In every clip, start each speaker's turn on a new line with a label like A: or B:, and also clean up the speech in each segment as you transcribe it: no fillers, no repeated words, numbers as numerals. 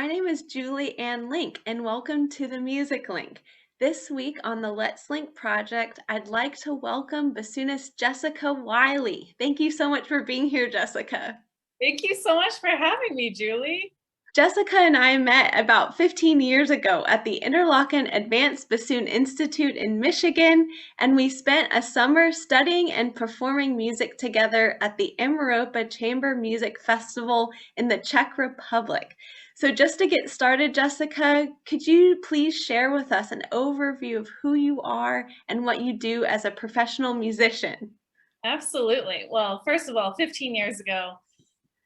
A: name is Julie Ann Link, and welcome to the Music Link. This week on the Let's Link project, I'd like to welcome bassoonist Jessica Wiley. Thank you so much for being here, Jessica.
B: Thank you so much for having me, Julie.
A: Jessica and I met about 15 years ago at the Interlochen Advanced Bassoon Institute in Michigan, and we spent a summer studying and performing music together at the Emaropa Chamber Music Festival in the Czech Republic. So just to get started, Jessica, could you please share with us an overview of who you are and what you do as a professional musician?
B: Absolutely. Well, first of all, 15 years ago,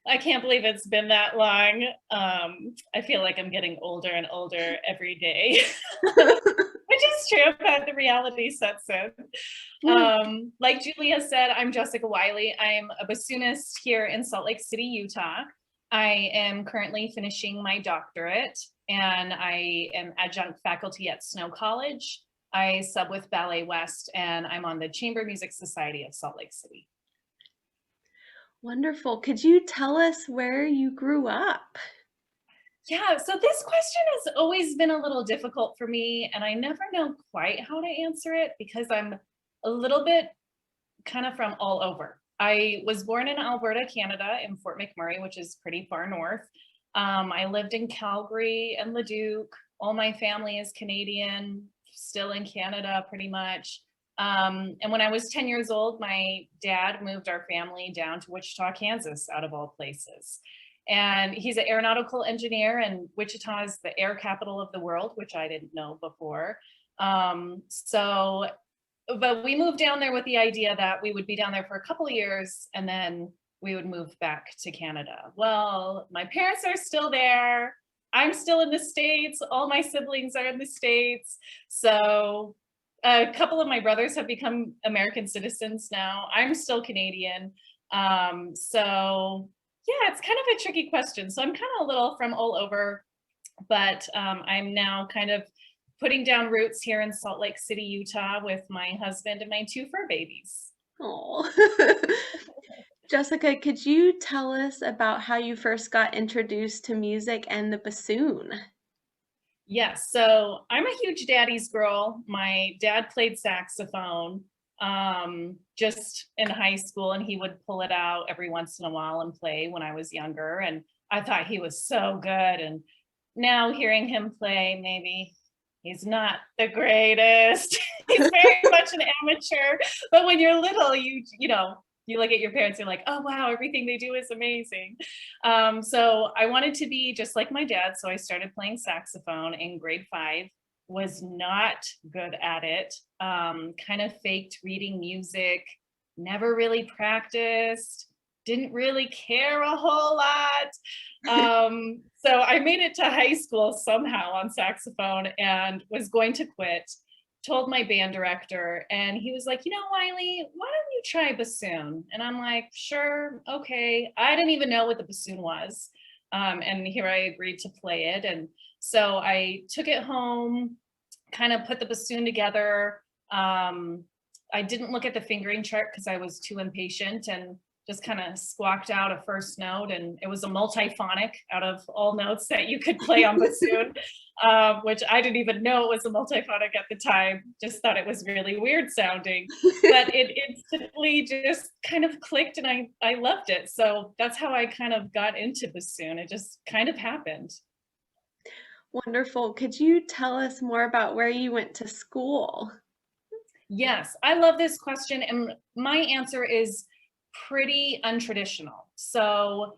B: I can't believe it's been that long. I feel like I'm getting older and older every day, which is true, but the reality sets in. Like Julia said, I'm Jessica Wiley. I'm a bassoonist here in Salt Lake City, Utah. I am currently finishing my doctorate, and I am adjunct faculty at Snow College. I sub with Ballet West, and I'm on the Chamber Music Society of Salt Lake City.
A: Wonderful. Could you tell us where you grew up?
B: Yeah, so this question has always been a little difficult for me, and I never know quite how to answer it because I'm a little bit kind of from all over. I was born in Alberta, Canada, in Fort McMurray, which is pretty far north. I lived in Calgary and Leduc. All my family is Canadian, still in Canada pretty much. And when I was 10 years old, my dad moved our family down to Wichita, Kansas, out of all places. And he's an aeronautical engineer, and Wichita is the air capital of the world, which I didn't know before. But we moved down there with the idea that we would be down there for a couple of years and then we would move back to Canada. Well, my parents are still there. I'm still in the States. All my siblings are in the States. So a couple of my brothers have become American citizens now. I'm still Canadian. So yeah, it's kind of a tricky question. So I'm kind of a little from all over, but I'm now kind of putting down roots here in Salt Lake City, Utah with my husband and my two fur babies.
A: Oh. Jessica, could you tell us about how you first got introduced to music and the bassoon?
B: Yes, so I'm a huge daddy's girl. My dad played saxophone just in high school, and he would pull it out every once in a while and play when I was younger. And I thought he was so good. And now hearing him play, maybe he's not the greatest. He's very much an amateur. But when you're little, you look at your parents, you're like, oh wow, everything they do is amazing. So I wanted to be just like my dad. So I started playing saxophone in grade 5, was not good at it, kind of faked reading music, never really practiced, didn't really care a whole lot. So I made it to high school somehow on saxophone and was going to quit. Told my band director, and he was like, Wiley, why don't you try bassoon? And I'm like, sure, okay. I didn't even know what the bassoon was. And here I agreed to play it. And so I took it home, kind of put the bassoon together. I didn't look at the fingering chart because I was too impatient, and just kind of squawked out a first note, and it was a multiphonic out of all notes that you could play on bassoon, which I didn't even know it was a multiphonic at the time, just thought it was really weird sounding, but it instantly just kind of clicked, and I loved it. So that's how I kind of got into bassoon. It just kind of happened.
A: Wonderful. Could you tell us more about where you went to school?
B: Yes, I love this question, and my answer is pretty untraditional. So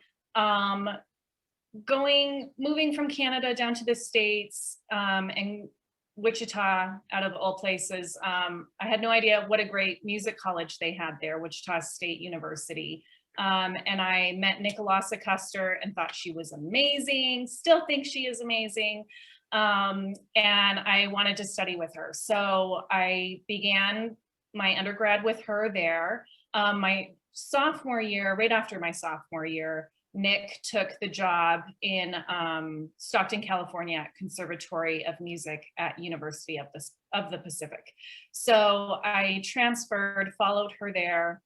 B: moving from Canada down to the States, and Wichita out of all places, I had no idea what a great music college they had there, Wichita State University. And I met Nicolasa Custer and thought she was amazing, still think she is amazing. And I wanted to study with her. So I began my undergrad with her there. My sophomore year, right after my sophomore year, Nick took the job in Stockton, California at Conservatory of Music at University of the Pacific. So I transferred, followed her there,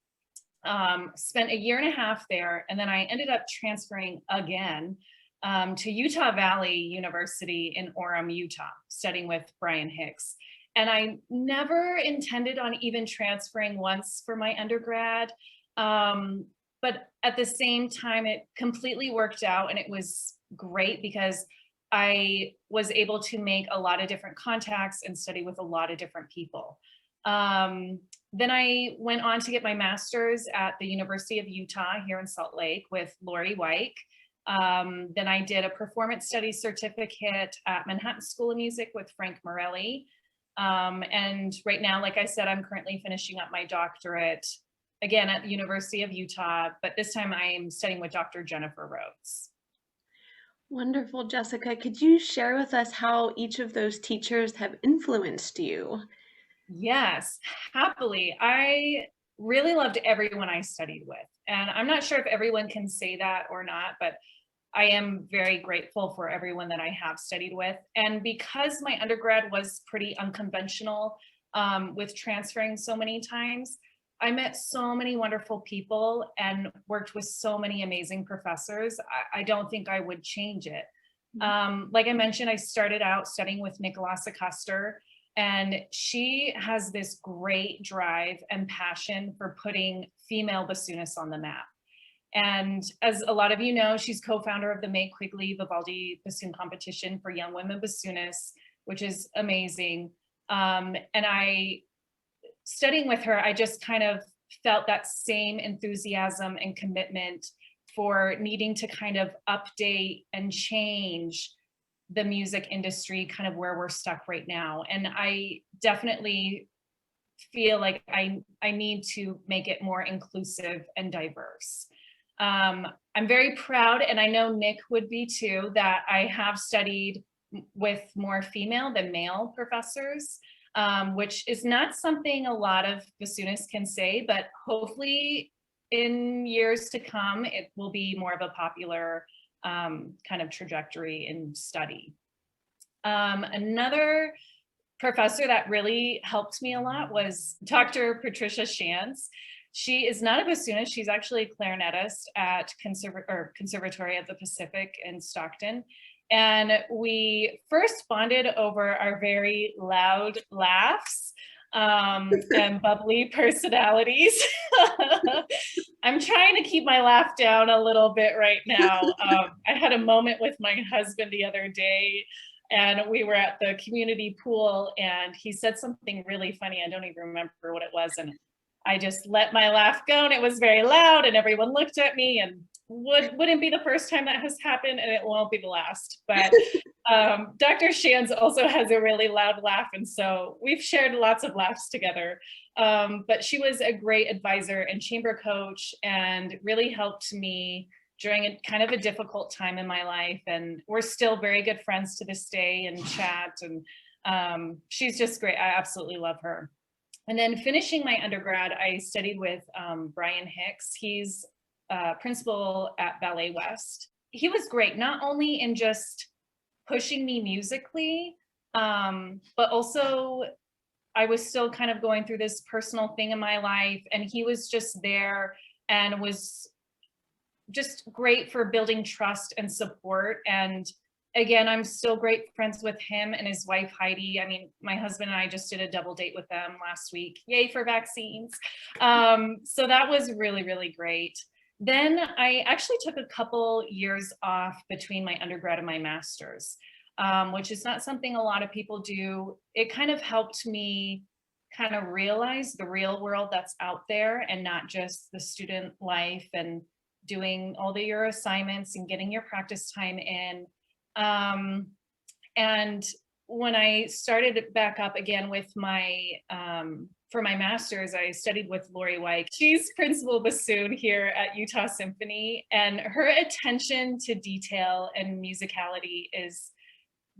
B: spent a year and a half there, and then I ended up transferring again to Utah Valley University in Orem, Utah, studying with Brian Hicks. And I never intended on even transferring once for my undergrad. But at the same time, it completely worked out, and it was great because I was able to make a lot of different contacts and study with a lot of different people. Then I went on to get my master's at the University of Utah here in Salt Lake with Lori Weick. Then I did a performance studies certificate at Manhattan School of Music with Frank Morelli. And right now, like I said, I'm currently finishing up my doctorate again at the University of Utah, but this time I'm studying with Dr. Jennifer Rhodes.
A: Wonderful, Jessica. Could you share with us how each of those teachers have influenced you?
B: Yes, happily. I really loved everyone I studied with. And I'm not sure if everyone can say that or not, but I am very grateful for everyone that I have studied with. And because my undergrad was pretty unconventional with transferring so many times, I met so many wonderful people and worked with so many amazing professors. I don't think I would change it. Like I mentioned, I started out studying with Nicolasa Custer, and she has this great drive and passion for putting female bassoonists on the map. And as a lot of you know, she's co-founder of the May Quigley Vivaldi Bassoon Competition for Young Women Bassoonists, which is amazing. And studying with her, I just kind of felt that same enthusiasm and commitment for needing to kind of update and change the music industry, kind of where we're stuck right now. And I definitely feel like I need to make it more inclusive and diverse. I'm very proud, and I know Nick would be too, that I have studied with more female than male professors, which is not something a lot of bassoonists can say, but hopefully in years to come, it will be more of a popular kind of trajectory in study. Another professor that really helped me a lot was Dr. Patricia Shantz. She is not a bassoonist. She's actually a clarinetist at Conservatory of the Pacific in Stockton. And we first bonded over our very loud laughs and bubbly personalities. I'm trying to keep my laugh down a little bit right now. I had a moment with my husband the other day, and we were at the community pool, and he said something really funny. I don't even remember what it was. And I just let my laugh go, and it was very loud, and everyone looked at me, and wouldn't be the first time that has happened, and it won't be the last. But Dr. Shantz also has a really loud laugh, and so we've shared lots of laughs together. But she was a great advisor and chamber coach, and really helped me during a kind of a difficult time in my life. And we're still very good friends to this day and chat, and she's just great. I absolutely love her. And then finishing my undergrad, I studied with Brian Hicks. He's principal at Ballet West. He was great, not only in just pushing me musically, but also I was still kind of going through this personal thing in my life, and he was just there and was just great for building trust and support. And again, I'm still great friends with him and his wife, Heidi. I mean, my husband and I just did a double date with them last week. Yay for vaccines. So that was really, really great. Then I actually took a couple years off between my undergrad and my master's, which is not something a lot of people do. It kind of helped me kind of realize the real world that's out there, and not just the student life and doing all your assignments and getting your practice time in. And when I started back up again with my, for my master's, I studied with Lori Weick. She's principal bassoon here at Utah Symphony, and her attention to detail and musicality is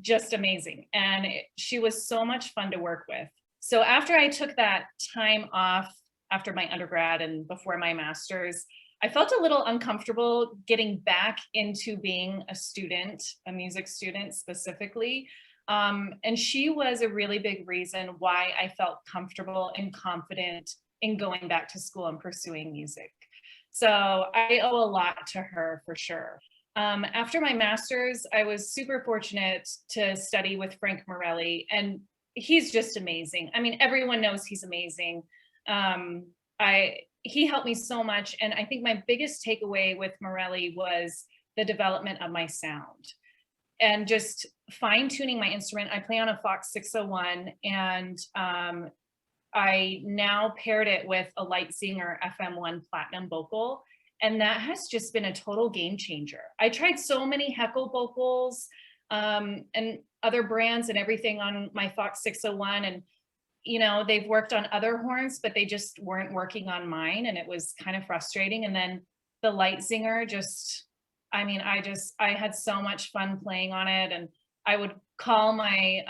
B: just amazing. And she was so much fun to work with. So after I took that time off after my undergrad and before my master's, I felt a little uncomfortable getting back into being a student, a music student specifically. And she was a really big reason why I felt comfortable and confident in going back to school and pursuing music. So I owe a lot to her for sure. After my master's, I was super fortunate to study with Frank Morelli, and he's just amazing. I mean, everyone knows he's amazing. Um, he helped me so much, and I think my biggest takeaway with Morelli was the development of my sound and just fine tuning my instrument. I play on a Fox 601, and I now paired it with a Lightzinger FM1 Platinum vocal. And that has just been a total game changer. I tried so many Heckle vocals and other brands and everything on my Fox 601. And, they've worked on other horns, but they just weren't working on mine. And it was kind of frustrating. And then the Lightzinger I had so much fun playing on it. And I would call my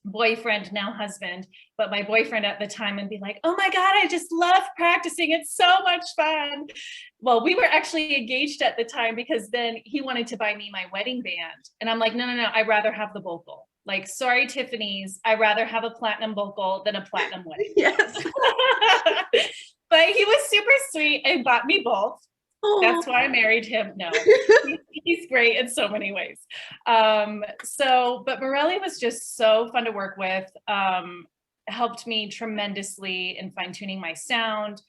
B: boyfriend, now husband, but my boyfriend at the time, and be like, oh my God, I just love practicing. It's so much fun. Well, we were actually engaged at the time because then he wanted to buy me my wedding band. And I'm like, no, I'd rather have the vocal. Like, sorry, Tiffany's, I'd rather have a platinum vocal than a platinum wedding.
A: Yes.
B: But he was super sweet and bought me both. That's why I married him. No, he's great in so many ways. But Morelli was just so fun to work with, helped me tremendously in fine tuning my sound,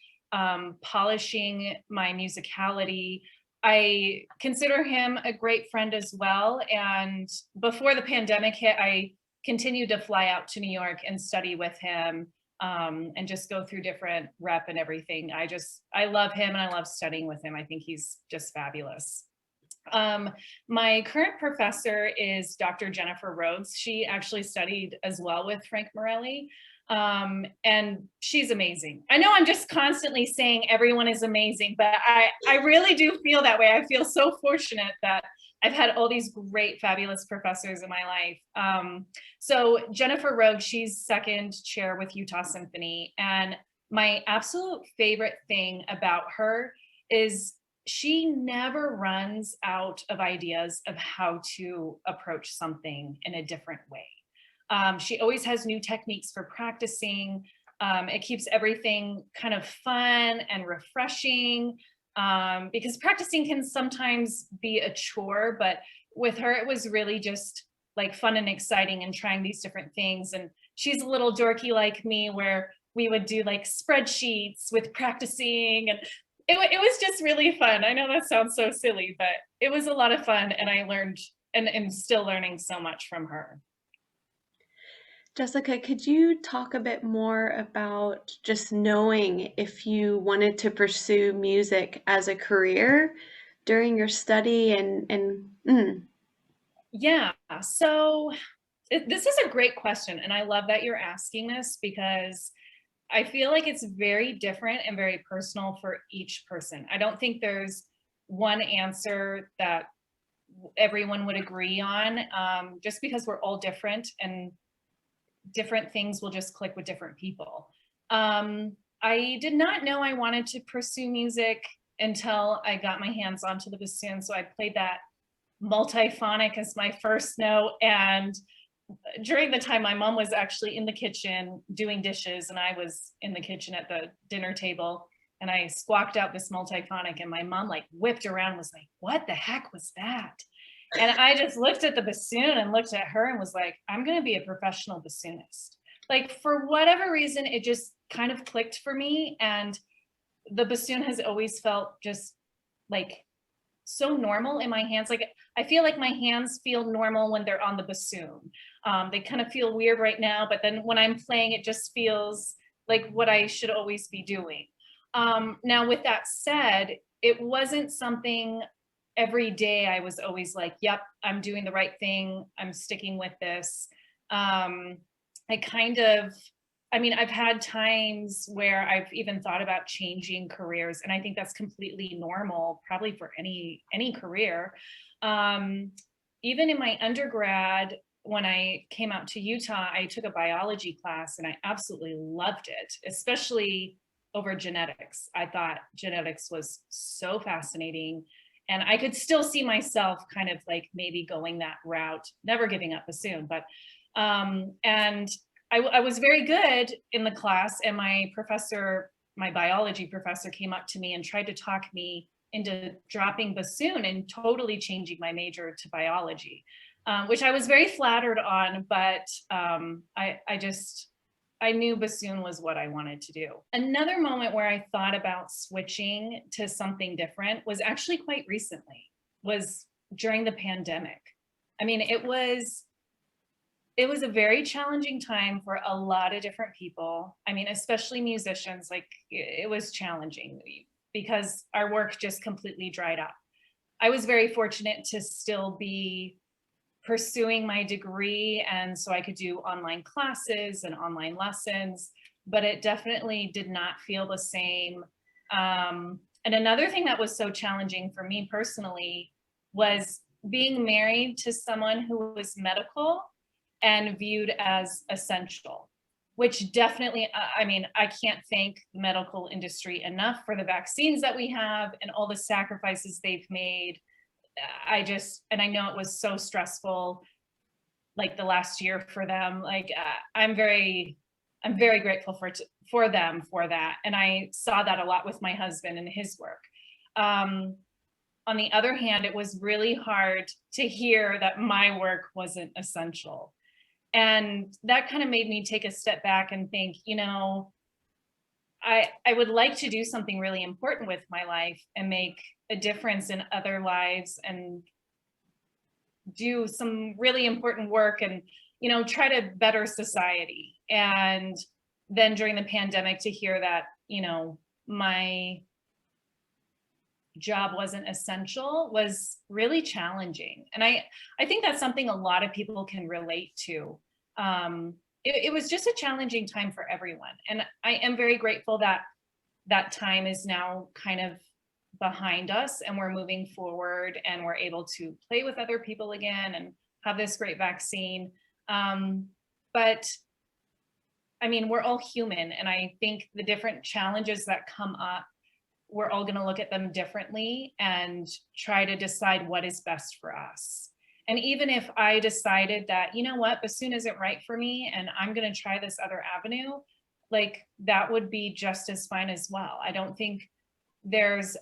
B: polishing my musicality. I consider him a great friend as well. And before the pandemic hit, I continued to fly out to New York and study with him. And just go through different rep and everything. I love him and I love studying with him. I think he's just fabulous. My current professor is Dr. Jennifer Rhodes. She actually studied as well with Frank Morelli. And she's amazing. I know I'm just constantly saying everyone is amazing, but I really do feel that way. I feel so fortunate that I've had all these great, fabulous professors in my life. So Jennifer Rhodes, she's second chair with Utah Symphony. And my absolute favorite thing about her is she never runs out of ideas of how to approach something in a different way. She always has new techniques for practicing. It keeps everything kind of fun and refreshing. Because practicing can sometimes be a chore, but with her, it was really just like fun and exciting and trying these different things. And she's a little dorky like me, where we would do like spreadsheets with practicing, and it was just really fun. I know that sounds so silly, but it was a lot of fun, and I learned and am still learning so much from her.
A: Jessica, could you talk a bit more about just knowing if you wanted to pursue music as a career during your study
B: Yeah, so this is a great question, and I love that you're asking this because I feel like it's very different and very personal for each person. I don't think there's one answer that everyone would agree on, just because we're all different and different things will just click with different people. I did not know I wanted to pursue music until I got my hands onto the bassoon. So I played that multiphonic as my first note. And during the time, my mom was actually in the kitchen doing dishes, and I was in the kitchen at the dinner table, and I squawked out this multiphonic, and my mom like whipped around and was like, what the heck was that? And I just looked at the bassoon and looked at her and was like, I'm going to be a professional bassoonist. Like, for whatever reason, it just kind of clicked for me. And the bassoon has always felt just like so normal in my hands. Like, I feel like my hands feel normal when they're on the bassoon. They kind of feel weird right now, but then when I'm playing, it just feels like what I should always be doing. Now, with that said, it wasn't something every day I was always like, yep, I'm doing the right thing. I'm sticking with this. I've had times where I've even thought about changing careers, and I think that's completely normal, probably for any career. Even in my undergrad, when I came out to Utah, I took a biology class and I absolutely loved it, especially over genetics. I thought genetics was so fascinating, and I could still see myself kind of like maybe going that route, never giving up bassoon, but and I was very good in the class, and my biology professor came up to me and tried to talk me into dropping bassoon and totally changing my major to biology, which I was very flattered on, but I knew bassoon was what I wanted to do. Another moment where I thought about switching to something different was actually quite recently, was during the pandemic. I mean, it was a very challenging time for a lot of different people. I mean, especially musicians, like it was challenging because our work just completely dried up. I was very fortunate to still be pursuing my degree, and so I could do online classes and online lessons, but it definitely did not feel the same. And another thing that was so challenging for me personally was being married to someone who was medical and viewed as essential, which definitely, I mean, I can't thank the medical industry enough for the vaccines that we have and all the sacrifices they've made. And I know it was so stressful, like the last year for them. Like, I'm very grateful for them for that. And I saw that a lot with my husband and his work. On the other hand, it was really hard to hear that my work wasn't essential. And that kind of made me take a step back and think, you know, I would like to do something really important with my life and make a difference in other lives and do some really important work and, you know, try to better society. And then during the pandemic, to hear that, you know, my job wasn't essential was really challenging. And I think that's something a lot of people can relate to. It was just a challenging time for everyone. And I am very grateful that that time is now kind of behind us and we're moving forward and we're able to play with other people again and have this great vaccine. But I mean, we're all human. And I think the different challenges that come up, we're all going to look at them differently and try to decide what is best for us. And even if I decided that, you know what, bassoon isn't right for me and I'm going to try this other avenue, like that would be just as fine as well. I don't think there should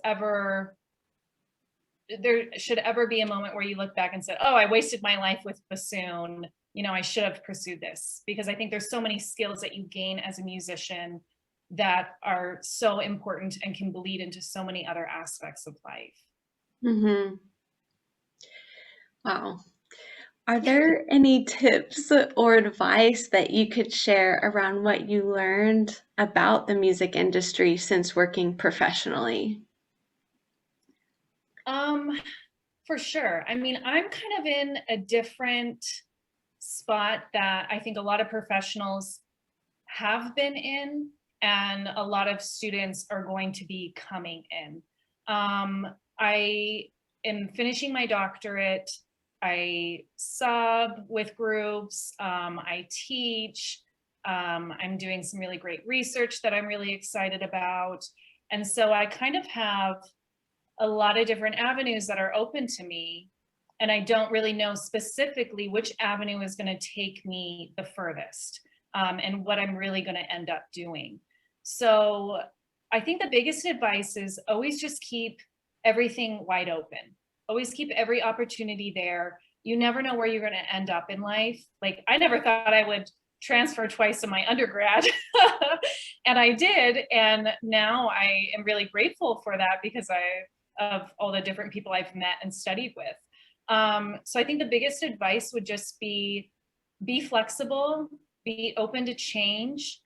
B: ever be a moment where you look back and said, oh, I wasted my life with bassoon. You know, I should have pursued this, because I think there's so many skills that you gain as a musician that are so important and can bleed into so many other aspects of life.
A: Mm-hmm. Wow. Are there any tips or advice that you could share around what you learned about the music industry since working professionally?
B: For sure. I mean, I'm kind of in a different spot that I think a lot of professionals have been in, and a lot of students are going to be coming in. I am finishing my doctorate. I sub with groups. I teach. I'm doing some really great research that I'm really excited about. And so I kind of have a lot of different avenues that are open to me. And I don't really know specifically which avenue is going to take me the furthest, and what I'm really going to end up doing. So I think the biggest advice is always just keep everything wide open. Always keep every opportunity there. You never know where you're going to end up in life. Like, I never thought I would transfer twice in my undergrad and I did. And now I am really grateful for that, because of all the different people I've met and studied with. So I think the biggest advice would just be flexible, be open to change,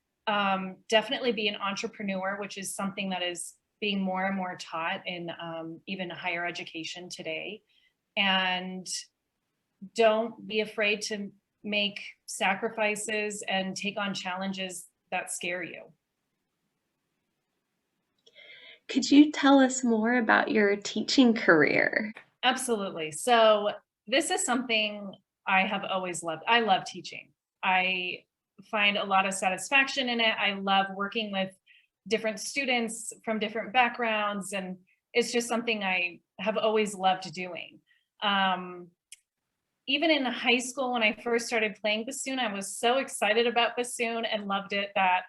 B: definitely be an entrepreneur, which is something that is being more and more taught in even higher education today. And don't be afraid to make sacrifices and take on challenges that scare you.
A: Could you tell us more about your teaching career?
B: Absolutely. So this is something I have always loved. I love teaching. I find a lot of satisfaction in it. I love working with different students from different backgrounds, and it's just something I have always loved doing. Even in high school, when I first started playing bassoon, I was so excited about bassoon and loved it that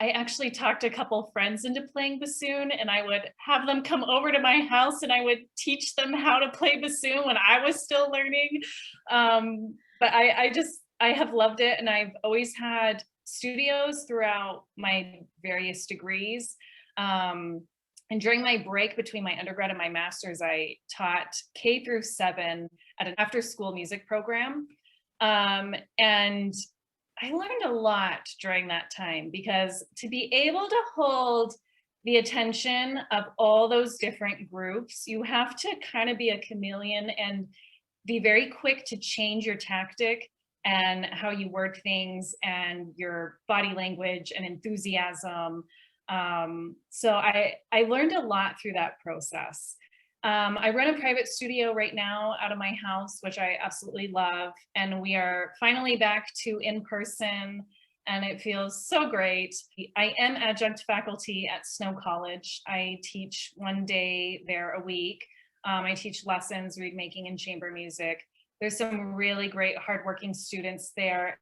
B: I actually talked a couple friends into playing bassoon, and I would have them come over to my house and I would teach them how to play bassoon when I was still learning. But I have loved it, and I've always had studios throughout my various degrees. And during my break between my undergrad and my master's, I taught K through 7 at an after school music program. And I learned a lot during that time, because to be able to hold the attention of all those different groups, you have to kind of be a chameleon and be very quick to change your tactic and how you word things and your body language and enthusiasm. So I learned a lot through that process. I run a private studio right now out of my house, which I absolutely love. And we are finally back to in-person, and it feels so great. I am adjunct faculty at Snow College. I teach 1 day there a week. I teach lessons, reed making, and chamber music. There's some really great hardworking students there.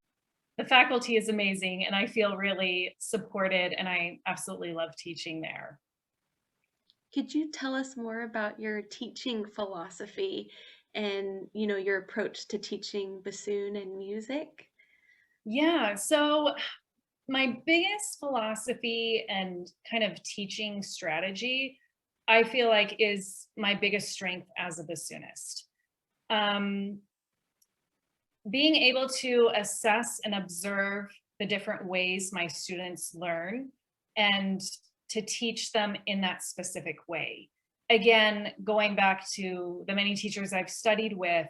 B: The faculty is amazing, and I feel really supported, and I absolutely love teaching there.
A: Could you tell us more about your teaching philosophy and, your approach to teaching bassoon and music?
B: Yeah, so my biggest philosophy and kind of teaching strategy, I feel like, is my biggest strength as a bassoonist. Um, Being able to assess and observe the different ways my students learn and to teach them in that specific way. Again, going back to the many teachers I've studied with,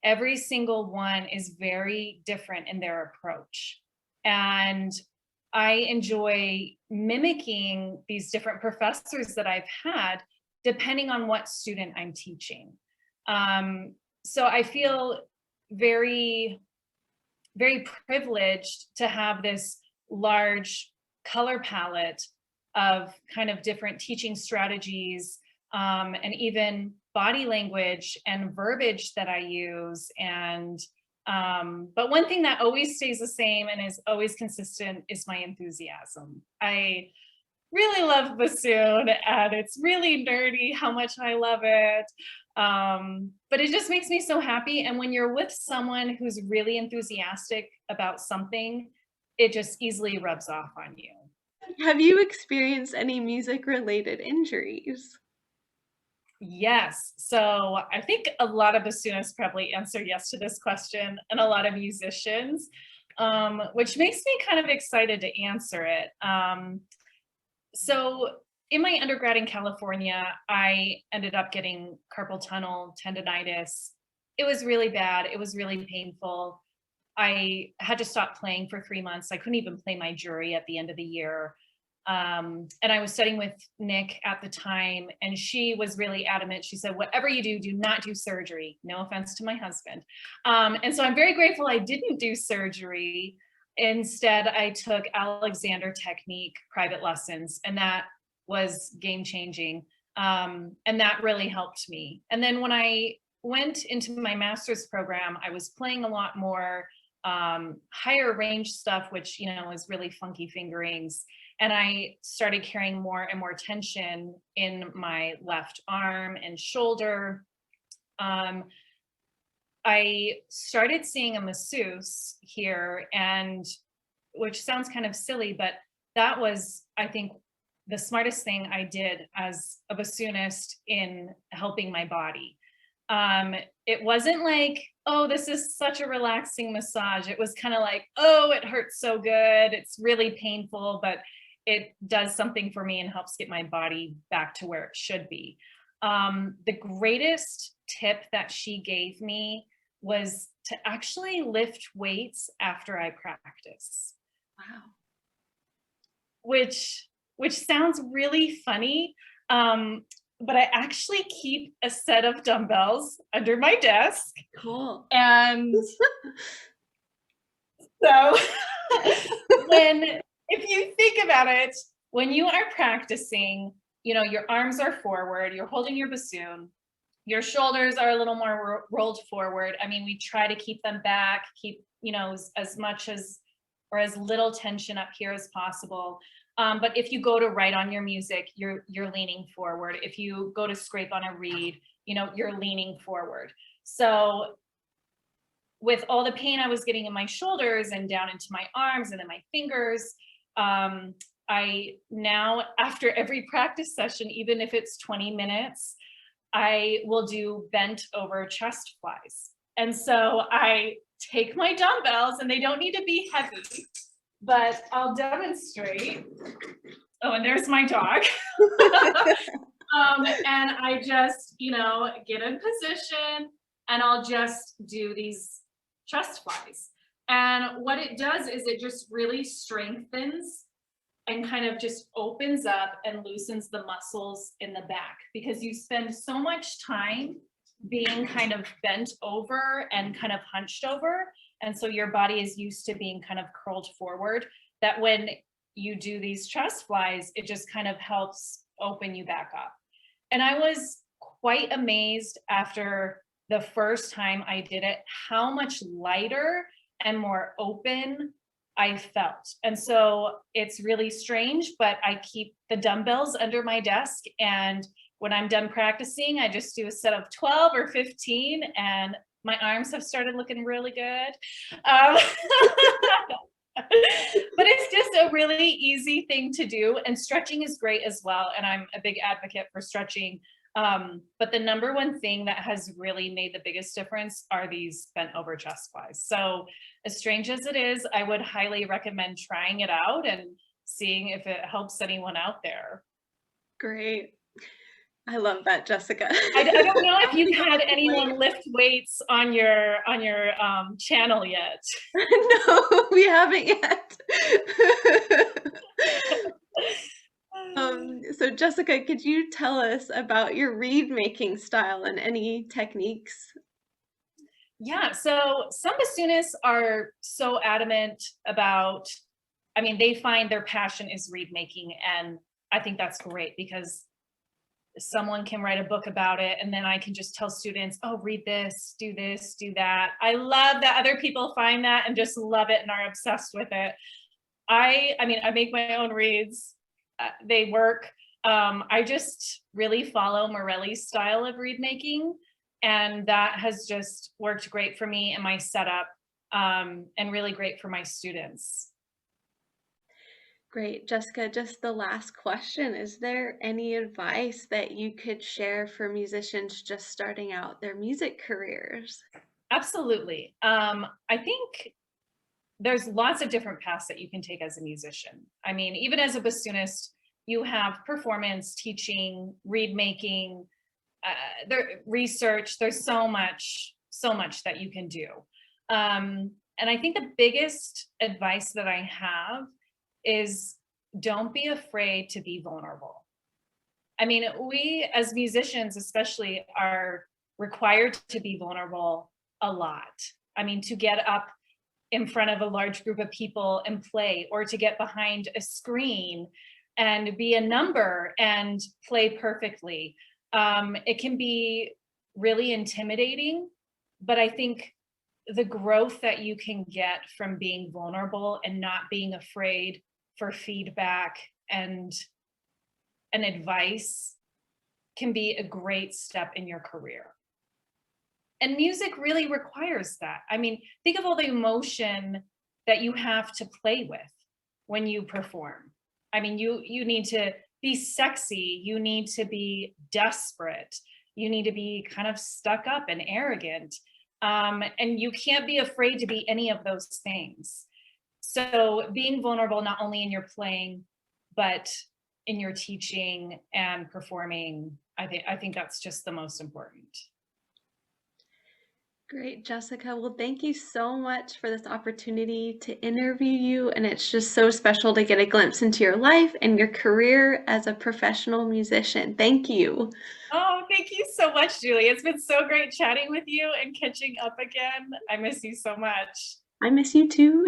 B: every single one is very different in their approach. And I enjoy mimicking these different professors that I've had, depending on what student I'm teaching. So I feel very, very privileged to have this large color palette of kind of different teaching strategies, and even body language and verbiage that I use. And but one thing that always stays the same and is always consistent is my enthusiasm. I really love bassoon, and it's really nerdy how much I love it. But it just makes me so happy. And when you're with someone who's really enthusiastic about something, it just easily rubs off on you.
A: Have you experienced any music-related injuries?
B: Yes. So I think a lot of bassoonists probably answer yes to this question, and a lot of musicians, which makes me kind of excited to answer it. So in my undergrad in California, I ended up getting carpal tunnel tendonitis. It was really bad. It was really painful. I had to stop playing for 3 months. I couldn't even play my jury at the end of the year. And I was studying with Nick at the time, and she was really adamant. She said, whatever you do, do not do surgery. No offense to my husband. And so I'm very grateful I didn't do surgery. Instead, I took Alexander technique private lessons, and that was game changing. And that really helped me. And then when I went into my master's program, I was playing a lot more higher range stuff, which, is really funky fingerings. And I started carrying more and more tension in my left arm and shoulder. I started seeing a masseuse here, and which sounds kind of silly, but that was, I think, the smartest thing I did as a bassoonist in helping my body. It wasn't like, oh, this is such a relaxing massage. It was kind of like, oh, it hurts so good. It's really painful, but it does something for me and helps get my body back to where it should be. The greatest tip that she gave me was to actually lift weights after I practice.
A: Wow.
B: Which sounds really funny, but I actually keep a set of dumbbells under my desk.
A: Cool.
B: And so if you think about it, when you are practicing, your arms are forward, you're holding your bassoon, your shoulders are a little more rolled forward. I mean, we try to keep them back, keep, as much as or as little tension up here as possible. But if you go to write on your music, you're leaning forward. If you go to scrape on a reed, you know, you're leaning forward. So with all the pain I was getting in my shoulders and down into my arms and then my fingers, I now, after every practice session, even if it's 20 minutes, I will do bent over chest flies. And so I take my dumbbells, and they don't need to be heavy, but I'll demonstrate. Oh, and there's my dog. And I just, you know, get in position, and I'll just do these chest flies. And what it does is it just really strengthens and kind of just opens up and loosens the muscles in the back, because you spend so much time being kind of bent over and kind of hunched over. And so your body is used to being kind of curled forward, that when you do these chest flies, it just kind of helps open you back up. And I was quite amazed after the first time I did it, how much lighter and more open I felt. And so it's really strange, but I keep the dumbbells under my desk, and when I'm done practicing, I just do a set of 12 or 15, and my arms have started looking really good. But it's just a really easy thing to do, and stretching is great as well. And I'm a big advocate for stretching. But the number one thing that has really made the biggest difference are these bent over chest flies. So as strange as it is, I would highly recommend trying it out and seeing if it helps anyone out there.
A: Great. I love that, Jessica.
B: I don't know if you've had anyone lift weights on your channel yet.
A: No, we haven't yet. So Jessica, could you tell us about your reed making style and any techniques?
B: Yeah, so some bassoonists are so adamant about, I mean, they find their passion is reed making, and I think that's great, because someone can write a book about it, and then I can just tell students, oh, read this, do that. I love that other people find that and just love it and are obsessed with it. I mean, I make my own reeds. They work. I just really follow Morelli's style of reed making, and that has just worked great for me and my setup, and really great for my students.
A: Great. Jessica, just the last question. Is there any advice that you could share for musicians just starting out their music careers?
B: Absolutely. I think there's lots of different paths that you can take as a musician. I mean, even as a bassoonist, you have performance, teaching, reed making, research. There's so much that you can do. And I think the biggest advice that I have is don't be afraid to be vulnerable. I mean, we as musicians especially are required to be vulnerable a lot. I mean, to get up in front of a large group of people and play, or to get behind a screen and be a number and play perfectly. It can be really intimidating, but I think the growth that you can get from being vulnerable and not being afraid for feedback and advice can be a great step in your career. And music really requires that. I mean, think of all the emotion that you have to play with when you perform. I mean, you need to be sexy, you need to be desperate, you need to be kind of stuck up and arrogant, and you can't be afraid to be any of those things. So being vulnerable, not only in your playing, but in your teaching and performing, I think that's just the most important.
A: Great, Jessica. Well, thank you so much for this opportunity to interview you. And it's just so special to get a glimpse into your life and your career as a professional musician. Thank you.
B: Oh, thank you so much, Julie. It's been so great chatting with you and catching up again. I miss you so much.
A: I miss you too.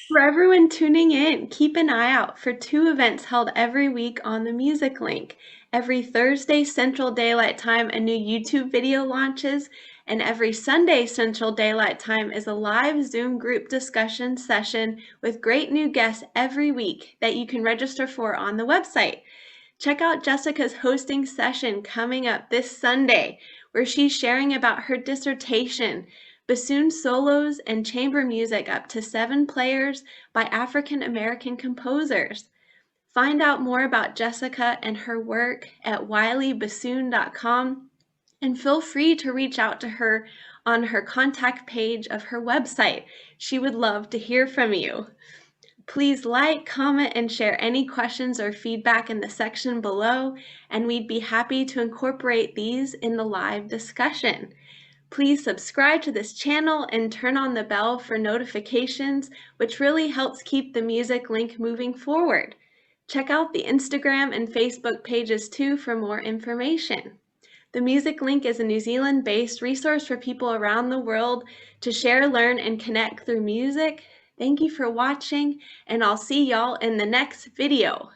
A: For everyone tuning in, keep an eye out for 2 events held every week on the Music Link. Every Thursday, Central Daylight Time, a new YouTube video launches, And every Sunday Central Daylight Time is a live Zoom group discussion session with great new guests every week that you can register for on the website. Check out Jessica's hosting session coming up this Sunday, where she's sharing about her dissertation, bassoon solos and chamber music up to 7 players by African American composers. Find out more about Jessica and her work at wileybassoon.com, and feel free to reach out to her on her contact page of her website. She would love to hear from you. Please like, comment, and share any questions or feedback in the section below, and we'd be happy to incorporate these in the live discussion. Please subscribe to this channel and turn on the bell for notifications, which really helps keep the Music Link moving forward. Check out the Instagram and Facebook pages too for more information. The Music Link is a New Zealand-based resource for people around the world to share, learn, and connect through music. Thank you for watching, and I'll see y'all in the next video.